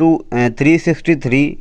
363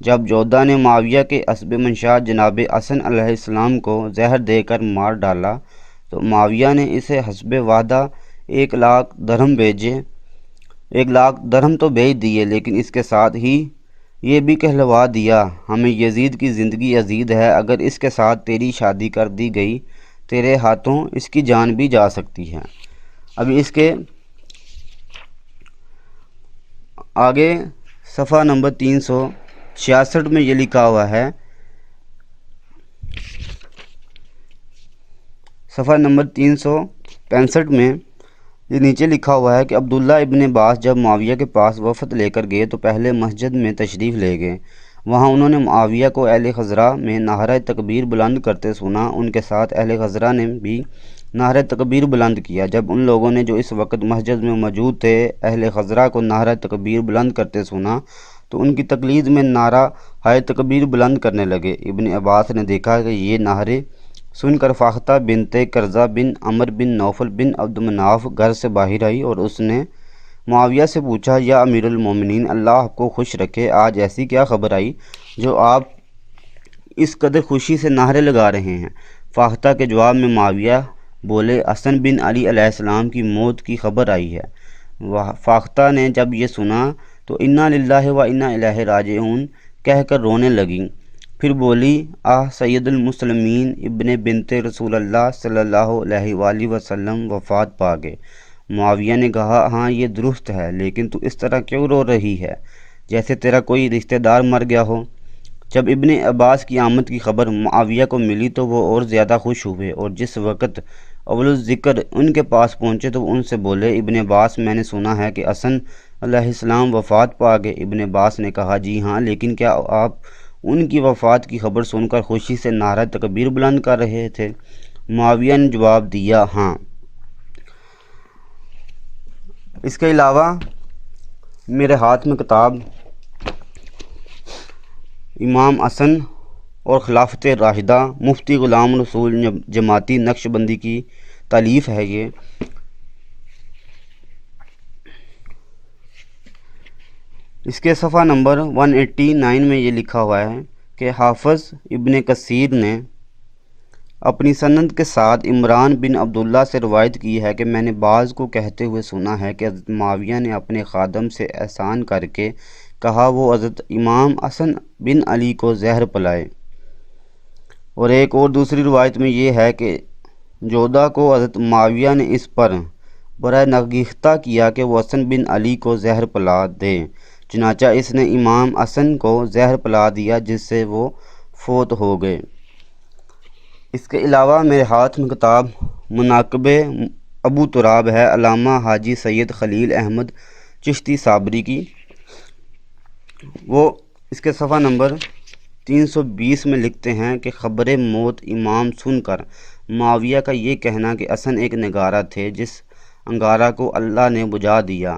جب جودہ نے معاویہ کے حسب منشا جناب حسن علیہ السلام کو زہر دے کر مار ڈالا تو معاویہ نے اسے حسب وعدہ 1,00,000 درہم بھیجے 1,00,000 درہم تو بھیج دیے، لیکن اس کے ساتھ ہی یہ بھی کہلوا دیا، ہمیں یزید کی زندگی عزیز ہے، اگر اس کے ساتھ تیری شادی کر دی گئی تیرے ہاتھوں اس کی جان بھی جا سکتی ہے۔ ابھی اس کے آگے صفحہ نمبر 366 میں یہ لکھا ہوا ہے، صفحہ نمبر 365 میں یہ نیچے لکھا ہوا ہے کہ عبداللہ ابن عباس جب معاویہ کے پاس وفد لے کر گئے تو پہلے مسجد میں تشریف لے گئے۔ وہاں انہوں نے معاویہ کو اہل خزرہ میں نعرہ تکبیر بلند کرتے سنا، ان کے ساتھ اہل خزرہ نے بھی نعرہ تکبیر بلند کیا۔ جب ان لوگوں نے جو اس وقت مسجد میں موجود تھے اہل خزرہ کو نعرہ تکبیر بلند کرتے سنا تو ان کی تقلید میں نعرہ ہائے تکبیر بلند کرنے لگے۔ ابن عباس نے دیکھا کہ یہ نعرے سن کر فاختہ بنت کرزہ بن عمر بن نوفل بن عبد مناف گھر سے باہر آئی اور اس نے معاویہ سے پوچھا، یا امیر المومنین، اللہ آپ کو خوش رکھے، آج ایسی کیا خبر آئی جو آپ اس قدر خوشی سے نعرے لگا رہے ہیں؟ فاختہ کے جواب میں معاویہ بولے، حسن بن علی علیہ السلام کی موت کی خبر آئی ہے۔ فاختہ نے جب یہ سنا تو انا للہ و انا الیہ راجعون کہہ کر رونے لگیں، پھر بولی، سید المسلمین ابن بنت رسول اللہ صلی اللہ علیہ وآلہ وسلم وفات پا گئے۔ معاویہ نے کہا، ہاں یہ درست ہے، لیکن تو اس طرح کیوں رو رہی ہے جیسے تیرا کوئی رشتہ دار مر گیا ہو؟ جب ابن عباس کی آمد کی خبر معاویہ کو ملی تو وہ اور زیادہ خوش ہوئے، اور جس وقت اول الذکر ان کے پاس پہنچے تو ان سے بولے، ابن عباس، میں نے سنا ہے کہ حسن علیہ السلام وفات پا گئے۔ ابن عباس نے کہا، جی ہاں، لیکن کیا آپ ان کی وفات کی خبر سن کر خوشی سے نعرہ تکبیر بلند کر رہے تھے؟ معاویہ نے جواب دیا، ہاں۔ اس کے علاوہ میرے ہاتھ میں کتاب امام حسن اور خلافت راشدہ مفتی غلام رسول جماعتی نقش بندی کی تالیف ہے۔ یہ اس کے صفحہ نمبر 189 میں یہ لکھا ہوا ہے کہ حافظ ابن کثیر نے اپنی سند کے ساتھ عمران بن عبداللہ سے روایت کی ہے کہ میں نے بعض کو کہتے ہوئے سنا ہے کہ حضرت معاویہ نے اپنے خادم سے احسان کر کے کہا وہ حضرت امام حسن بن علی کو زہر پلائے۔ اور ایک اور دوسری روایت میں یہ ہے کہ جودہ کو حضرت معاویہ نے اس پر برائے نگہتہ کیا کہ وہ حسن بن علی کو زہر پلا دے، چنانچہ اس نے امام حسن کو زہر پلا دیا جس سے وہ فوت ہو گئے۔ اس کے علاوہ میرے ہاتھ میں کتاب مناقب ابو تراب ہے، علامہ حاجی سید خلیل احمد چشتی صابری کی۔ وہ اس کے صفحہ نمبر 320 میں لکھتے ہیں کہ خبر موت امام سن کر معاویہ کا یہ کہنا کہ حسن ایک نگارہ تھے جس انگارہ کو اللہ نے بجھا دیا۔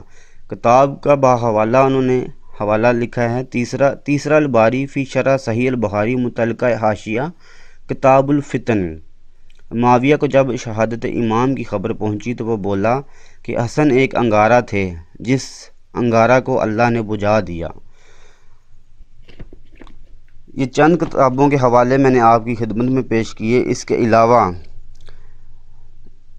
کتاب کا باحوالہ انہوں نے حوالہ لکھا ہے، تیسرا الباری فی شرح صحیح البخاری متعلقہ حاشیہ کتاب الفتن۔ معاویہ کو جب شہادت امام کی خبر پہنچی تو وہ بولا کہ حسن ایک انگارہ تھے جس انگارہ کو اللہ نے بجھا دیا۔ یہ چند کتابوں کے حوالے میں نے آپ کی خدمت میں پیش کیے۔ اس کے علاوہ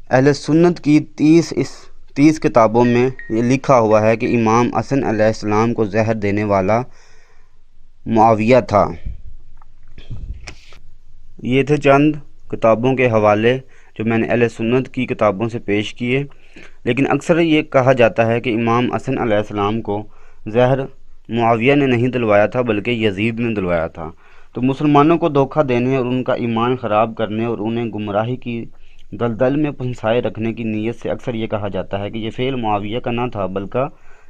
اہل سنت کی 30 کتابوں میں یہ لکھا ہوا ہے کہ امام حسن علیہ السلام کو زہر دینے والا معاویہ تھا۔ یہ تھے چند کتابوں کے حوالے جو میں نے اہل سنت کی کتابوں سے پیش کیے، لیکن اکثر یہ کہا جاتا ہے کہ امام حسن علیہ السلام کو زہر معاویہ نے نہیں دلوایا تھا بلکہ یزید نے دلوایا تھا۔ تو مسلمانوں کو دھوکہ دینے اور ان کا ایمان خراب کرنے اور انہیں گمراہی کی دلدل میں پھنسائے رکھنے کی نیت سے اکثر یہ کہا جاتا ہے کہ یہ فعل معاویہ کا نہ تھا بلکہ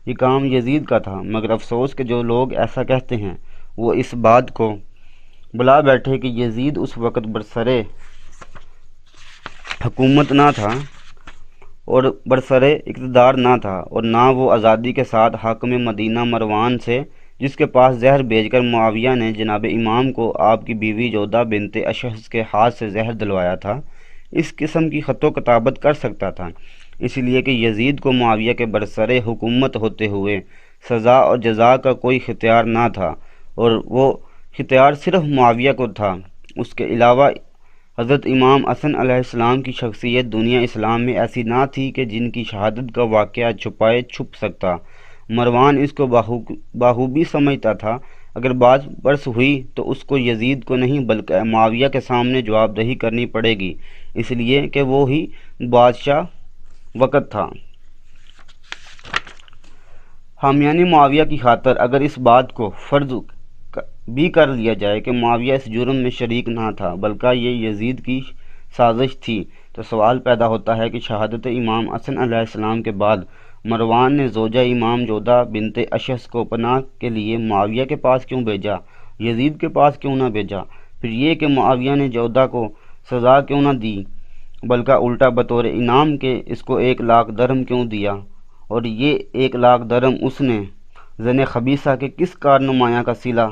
یہ کام یزید کا تھا، مگر افسوس کہ جو لوگ ایسا کہتے ہیں وہ اس بات کو بلا بیٹھے کہ یزید اس وقت برسر حکومت نہ تھا اور برسر اقتدار نہ تھا، اور نہ وہ آزادی کے ساتھ حاکم مدینہ مروان سے جس کے پاس زہر بھیج کر معاویہ نے جناب امام کو آپ کی بیوی جودہ بنت اشہس کے ہاتھ سے زہر دلوایا تھا، اس قسم کی خط و کتابت کر سکتا تھا، اس لیے کہ یزید کو معاویہ کے برسر حکومت ہوتے ہوئے سزا اور جزا کا کوئی اختیار نہ تھا، اور وہ اختیار صرف معاویہ کو تھا۔ اس کے علاوہ حضرت امام حسن علیہ السلام کی شخصیت دنیا اسلام میں ایسی نہ تھی کہ جن کی شہادت کا واقعہ چھپائے چھپ سکتا۔ مروان اس کو بخوبی سمجھتا تھا۔ اگر بات برس ہوئی تو اس کو یزید کو نہیں بلکہ معاویہ کے سامنے جواب دہی کرنی پڑے گی، اس لیے کہ وہ ہی بادشاہ وقت تھا۔ حامیان معاویہ کی خاطر اگر اس بات کو فرض بھی کر لیا جائے کہ معاویہ اس جرم میں شریک نہ تھا بلکہ یہ یزید کی سازش تھی، تو سوال پیدا ہوتا ہے کہ شہادت امام حسن علیہ السلام کے بعد مروان نے زوجہ امام جودہ بنت اشعث کو پناہ کے لیے معاویہ کے پاس کیوں بھیجا، یزید کے پاس کیوں نہ بھیجا؟ پھر یہ کہ معاویہ نے جودہ کو سزا کیوں نہ دی بلکہ الٹا بطور انعام کے اس کو 1,00,000 درہم کیوں دیا؟ اور یہ 1,00,000 درہم اس نے زن خبیثہ کے کس کار نمایاں کا صلہ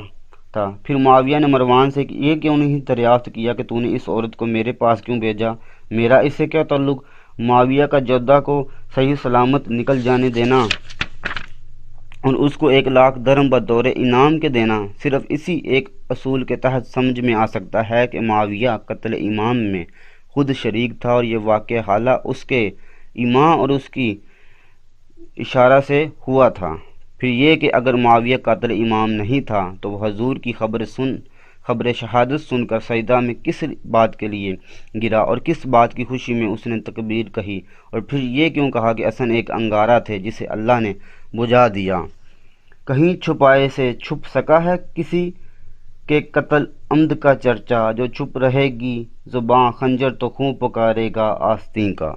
تھا؟ پھر معاویہ نے مروان سے یہ کیوں نہیں دریافت کیا کہ تو نے اس عورت کو میرے پاس کیوں بھیجا، میرا اس سے کیا تعلق؟ معاویہ کا جودہ کو صحیح سلامت نکل جانے دینا اور اس کو 1,00,000 درہم بطور انعام کے دینا صرف اسی ایک اصول کے تحت سمجھ میں آ سکتا ہے کہ معاویہ قتل امام میں خود شریک تھا، اور یہ واقعہ حالہ اس کے ایماں اور اس کی اشارہ سے ہوا تھا۔ پھر یہ کہ اگر معاویہ قاتل امام نہیں تھا تو وہ حضور کی خبر شہادت سن کر سجدہ میں کس بات کے لیے گرا اور کس بات کی خوشی میں اس نے تکبیر کہی؟ اور پھر یہ کیوں کہا کہ حسن ایک انگارہ تھے جسے اللہ نے بجھا دیا؟ کہیں چھپائے سے چھپ سکا ہے کسی کے قتل عمد کا چرچا؟ جو چپ رہے گی زباں خنجر تو خوں پکارے گا آستین کا۔